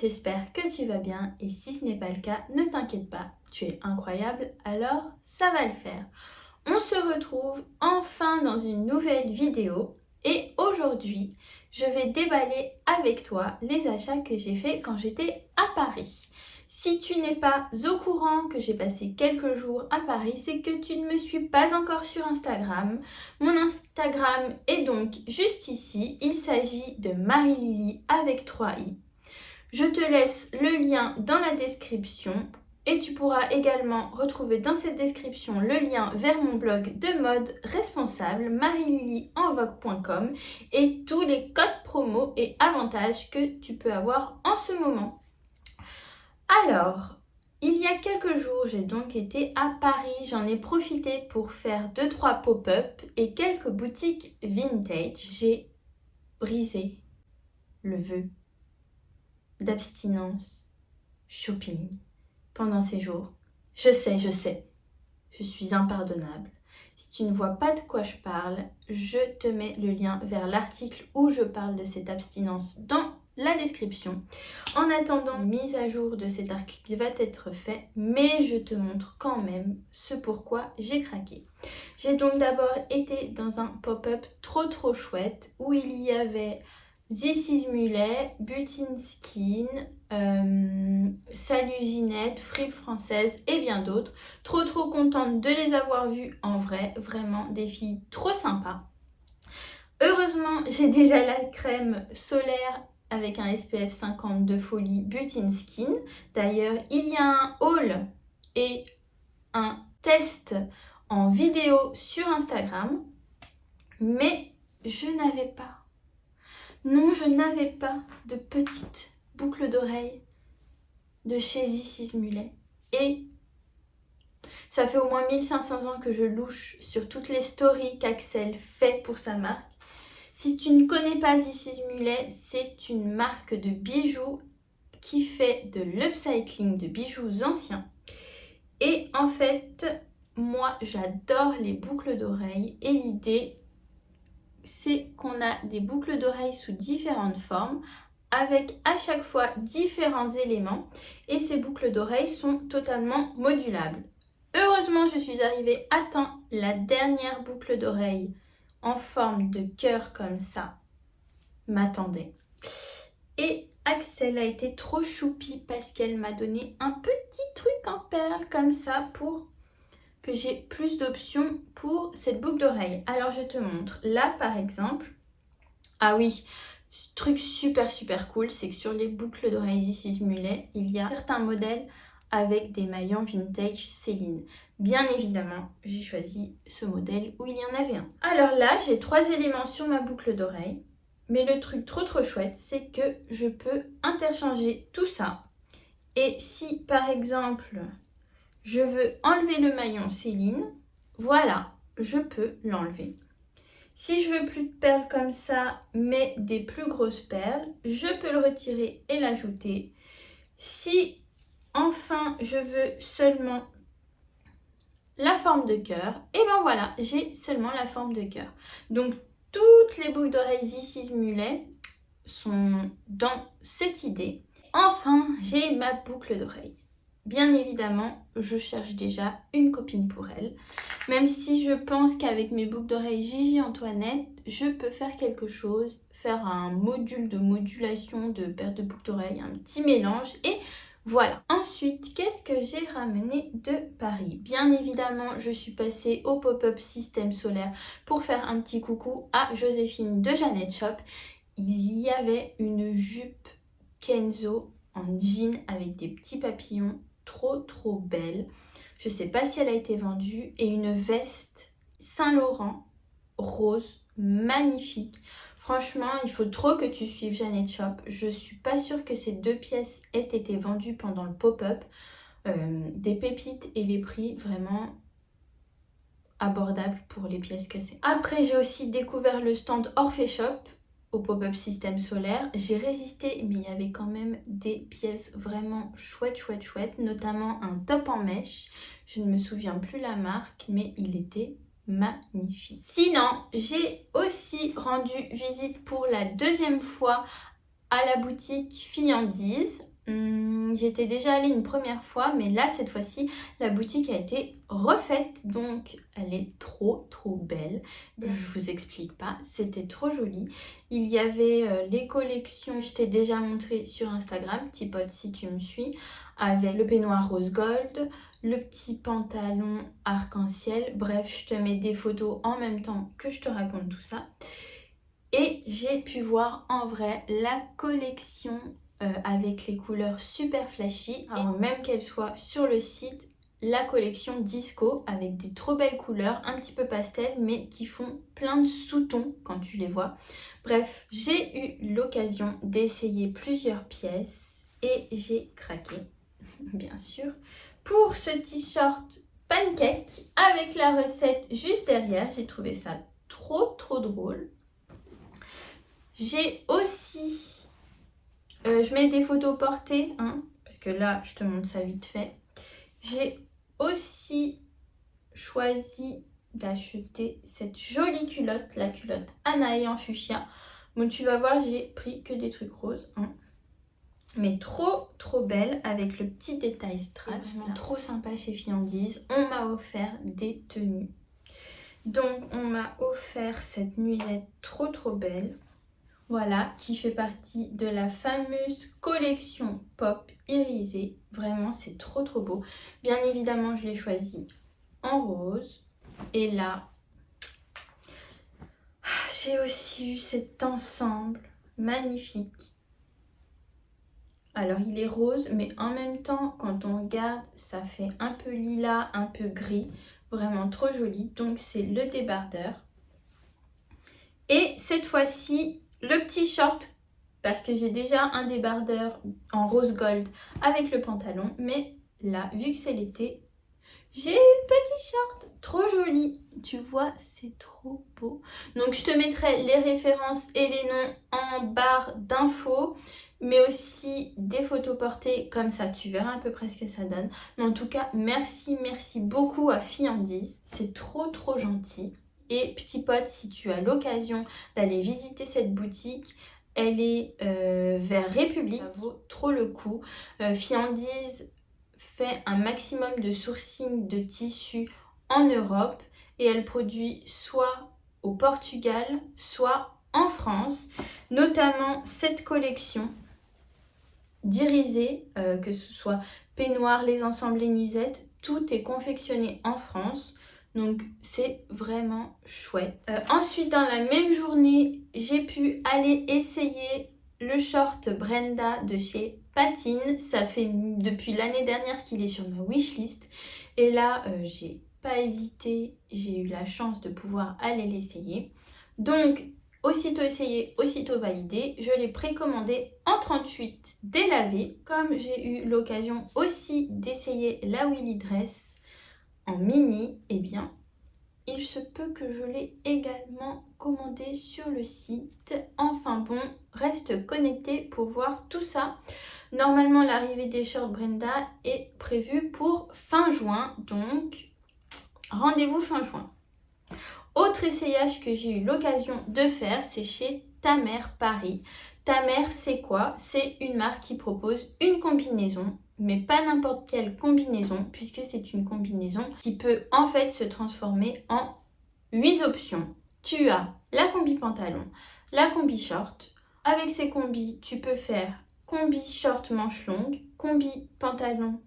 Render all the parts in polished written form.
j'espère que tu vas bien et si ce n'est pas le cas, ne t'inquiète pas, tu es incroyable, alors ça va le faire. On se retrouve enfin dans une nouvelle vidéo et aujourd'hui, je vais déballer avec toi les achats que j'ai faits quand j'étais à Paris. Si tu n'es pas au courant que j'ai passé quelques jours à Paris, c'est que tu ne me suis pas encore sur Instagram. Mon Instagram est donc juste ici. Il s'agit de Marie-Lily avec 3 i. Je te laisse le lien dans la description et tu pourras également retrouver dans cette description le lien vers mon blog de mode responsable marililyenvogue.com et tous les codes promo et avantages que tu peux avoir en ce moment. Alors, il y a quelques jours, j'ai donc été à Paris. J'en ai profité pour faire 2-3 pop-up et quelques boutiques vintage. J'ai brisé le vœu d'abstinence shopping pendant ces jours. Je sais, je suis impardonnable. Si tu ne vois pas de quoi je parle, je te mets le lien vers l'article où je parle de cette abstinence dans la description. En attendant, une mise à jour de cet article va être fait, mais je te montre quand même ce pourquoi j'ai craqué. J'ai donc d'abord été dans un pop-up trop chouette où il y avait This is Mulet, Butin Skin, Salut Ginette, Fripe Française et bien d'autres. Trop contente de les avoir vues en vrai, vraiment des filles trop sympas. Heureusement, j'ai déjà la crème solaire avec un SPF 50 de folie Butin Skin. D'ailleurs, il y a un haul et un test en vidéo sur Instagram, mais je n'avais pas. Non, je n'avais pas de petites boucles d'oreilles de chez This is Mulet. Et ça fait au moins 1500 ans que je louche sur toutes les stories qu'Axel fait pour sa marque. Si tu ne connais pas This is Mulet, c'est une marque de bijoux qui fait de l'upcycling de bijoux anciens. Et en fait, moi j'adore les boucles d'oreilles et l'idée c'est qu'on a des boucles d'oreilles sous différentes formes avec à chaque fois différents éléments et ces boucles d'oreilles sont totalement modulables. Heureusement, je suis arrivée à temps. La dernière boucle d'oreille en forme de cœur comme ça m'attendait. Et Axel a été trop choupi parce qu'elle m'a donné un petit truc en perles comme ça pour que j'ai plus d'options pour cette boucle d'oreille. Alors je te montre. Là par exemple, ah oui, ce truc super cool, c'est que sur les boucles d'oreilles This is Mulet, il y a certains modèles avec des maillons vintage Céline. Bien évidemment, j'ai choisi ce modèle où il y en avait un. Alors là, j'ai 3 éléments sur ma boucle d'oreille. Mais le truc trop chouette, c'est que je peux interchanger tout ça. Et si par exemple, je veux enlever le maillon Céline, voilà, je peux l'enlever. Si je veux plus de perles comme ça, mais des plus grosses perles, je peux le retirer et l'ajouter. Si enfin je veux seulement la forme de cœur, et ben voilà, j'ai seulement la forme de cœur. Donc toutes les boucles d'oreilles This is Mulet sont dans cette idée. Enfin, j'ai ma boucle d'oreille. Bien évidemment, je cherche déjà une copine pour elle. Même si je pense qu'avec mes boucles d'oreilles Gigi Antoinette, je peux faire quelque chose, faire un module de modulation de paire de boucles d'oreilles, un petit mélange et voilà. Ensuite, qu'est-ce que j'ai ramené de Paris? Bien évidemment, je suis passée au pop-up système solaire pour faire un petit coucou à Joséphine de Jeannette Shop. Il y avait une jupe Kenzo en jean avec des petits papillons trop belle. Je sais pas si elle a été vendue et une veste Saint-Laurent rose magnifique. Franchement, il faut trop que tu suives Jeannette Shop. Je suis pas sûre que ces 2 pièces aient été vendues pendant le pop-up. Des pépites et les prix vraiment abordables pour les pièces que c'est. Après, j'ai aussi découvert le stand Orphée Shop au pop-up système solaire. J'ai résisté, mais il y avait quand même des pièces vraiment chouettes, notamment un top en mèche. Je ne me souviens plus la marque, mais il était magnifique. Sinon, j'ai aussi rendu visite pour la 2e fois à la boutique Fiandise. J'étais déjà allée une première fois, mais là, cette fois-ci, la boutique a été refaite. Donc, elle est trop belle. Je vous explique pas, c'était trop joli. Il y avait les collections, je t'ai déjà montré sur Instagram, petit pote si tu me suis, avec le peignoir rose gold, le petit pantalon arc-en-ciel. Bref, je te mets des photos en même temps que je te raconte tout ça. Et j'ai pu voir en vrai la collection avec les couleurs super flashy, avant même qu'elle soit sur le site, la collection disco avec des trop belles couleurs, un petit peu pastel, mais qui font plein de sous-tons quand tu les vois. Bref, j'ai eu l'occasion d'essayer plusieurs pièces et j'ai craqué, bien sûr, pour ce t-shirt pancake avec la recette juste derrière. J'ai trouvé ça trop drôle. J'ai aussi, je mets des photos portées, hein, parce que là, je te montre ça vite fait. J'ai aussi choisi d'acheter cette jolie culotte, la culotte Anae en fuchsia. Bon, tu vas voir, j'ai pris que des trucs roses, hein. Mais trop belle avec le petit détail strass. Vraiment trop sympa chez Fiandise. On m'a offert des tenues. Donc, on m'a offert cette nuisette trop belle. Voilà, qui fait partie de la fameuse collection Pop Irisée. Vraiment, c'est trop beau. Bien évidemment, je l'ai choisi en rose. Et là, j'ai aussi eu cet ensemble magnifique. Alors, il est rose, mais en même temps, quand on regarde, ça fait un peu lilas, un peu gris. Vraiment trop joli. Donc, c'est le débardeur. Et cette fois-ci, le petit short, parce que j'ai déjà un débardeur en rose gold avec le pantalon. Mais là, vu que c'est l'été, j'ai eu le petit short, trop joli. Tu vois, c'est trop beau. Donc, je te mettrai les références et les noms en barre d'infos, mais aussi des photos portées, comme ça, tu verras à peu près ce que ça donne. Mais en tout cas, merci beaucoup à Fiandise. C'est trop gentil. Et petit pote, si tu as l'occasion d'aller visiter cette boutique, elle est vers République, ça vaut trop le coup. Fiandise fait un maximum de sourcing de tissus en Europe et elle produit soit au Portugal, soit en France, notamment cette collection d'Irisée, que ce soit peignoir, les ensembles, les nuisettes, tout est confectionné en France. Donc c'est vraiment chouette. Ensuite, dans la même journée, j'ai pu aller essayer le short Brenda de chez Patine. Ça fait depuis l'année dernière qu'il est sur ma wishlist. Et là, j'ai pas hésité. J'ai eu la chance de pouvoir aller l'essayer. Donc, aussitôt essayé, aussitôt validé. Je l'ai précommandé en 38 délavé. Comme j'ai eu l'occasion aussi d'essayer la Willy Dress en mini, eh bien, il se peut que je l'ai également commandé sur le site. Enfin bon, reste connecté pour voir tout ça. Normalement, l'arrivée des shorts Brenda est prévue pour fin juin, donc rendez-vous fin juin. Autre essayage que j'ai eu l'occasion de faire, c'est chez Ta Mère Paris. Ta Mère, c'est quoi? C'est une marque qui propose une combinaison, mais pas n'importe quelle combinaison, puisque c'est une combinaison qui peut en fait se transformer en 8 options. Tu as la combi pantalon, la combi short. Avec ces combis, tu peux faire combi short manche longue, combi pantalon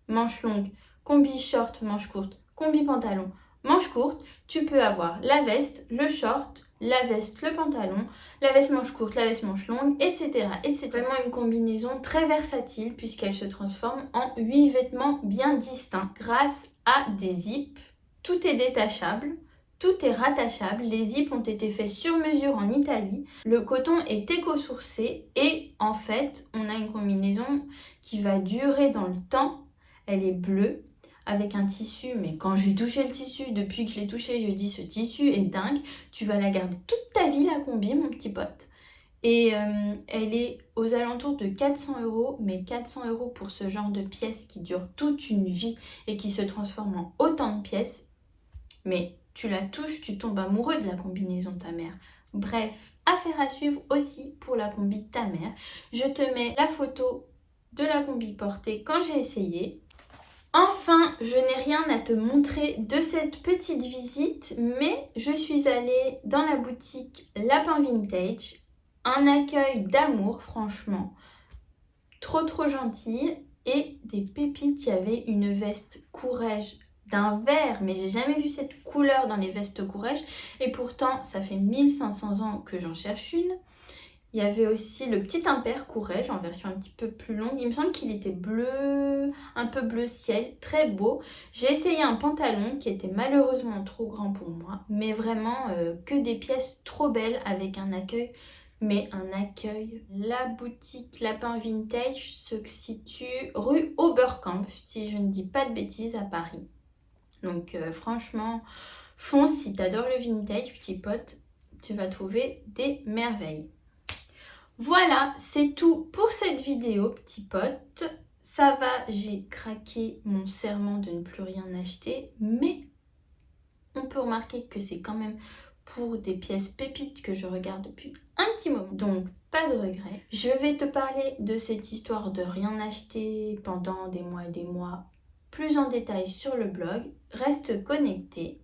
manche longue, combi short manche courte, combi pantalon manche courte. Tu peux avoir la veste, le short, la veste, le pantalon, la veste manche courte, la veste manche longue, etc. Et c'est vraiment une combinaison très versatile puisqu'elle se transforme en 8 vêtements bien distincts grâce à des zips. Tout est détachable, tout est rattachable. Les zips ont été faits sur mesure en Italie. Le coton est éco-sourcé et en fait, on a une combinaison qui va durer dans le temps. Elle est bleue, avec un tissu, mais quand j'ai touché le tissu, depuis que je l'ai touché, je dis ce tissu est dingue. Tu vas la garder toute ta vie, la combi, mon petit pote. Et elle est aux alentours de 400 €, mais 400 € pour ce genre de pièces qui dure toute une vie et qui se transforme en autant de pièces. Mais tu la touches, tu tombes amoureux de la combinaison de Ta Mère. Bref, affaire à suivre aussi pour la combi Ta Mère. Je te mets la photo de la combi portée quand j'ai essayé. Enfin, je n'ai rien à te montrer de cette petite visite, mais je suis allée dans la boutique Lapin Vintage. Un accueil d'amour, franchement. Trop gentil. Et des pépites, il y avait une veste Courrèges d'un vert, mais j'ai jamais vu cette couleur dans les vestes Courrèges. Et pourtant, ça fait 1500 ans que j'en cherche une. Il y avait aussi le petit impair Courrèges en version un petit peu plus longue. Il me semble qu'il était bleu, un peu bleu ciel, très beau. J'ai essayé un pantalon qui était malheureusement trop grand pour moi, mais vraiment que des pièces trop belles avec un accueil. Mais un accueil. La boutique Lapin Vintage se situe rue Oberkampf, si je ne dis pas de bêtises, à Paris. Donc franchement, fonce si tu adores le vintage, petit pote, tu vas trouver des merveilles. Voilà, c'est tout pour cette vidéo, petit pote. Ça va, j'ai craqué mon serment de ne plus rien acheter, mais on peut remarquer que c'est quand même pour des pièces pépites que je regarde depuis un petit moment. Donc, pas de regret. Je vais te parler de cette histoire de rien acheter pendant des mois et des mois plus en détail sur le blog. Reste connecté.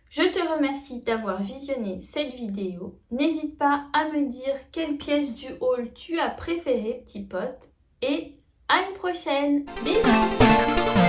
Je te remercie d'avoir visionné cette vidéo. N'hésite pas à me dire quelle pièce du haul tu as préférée, petit pote. Et à une prochaine. Bisous!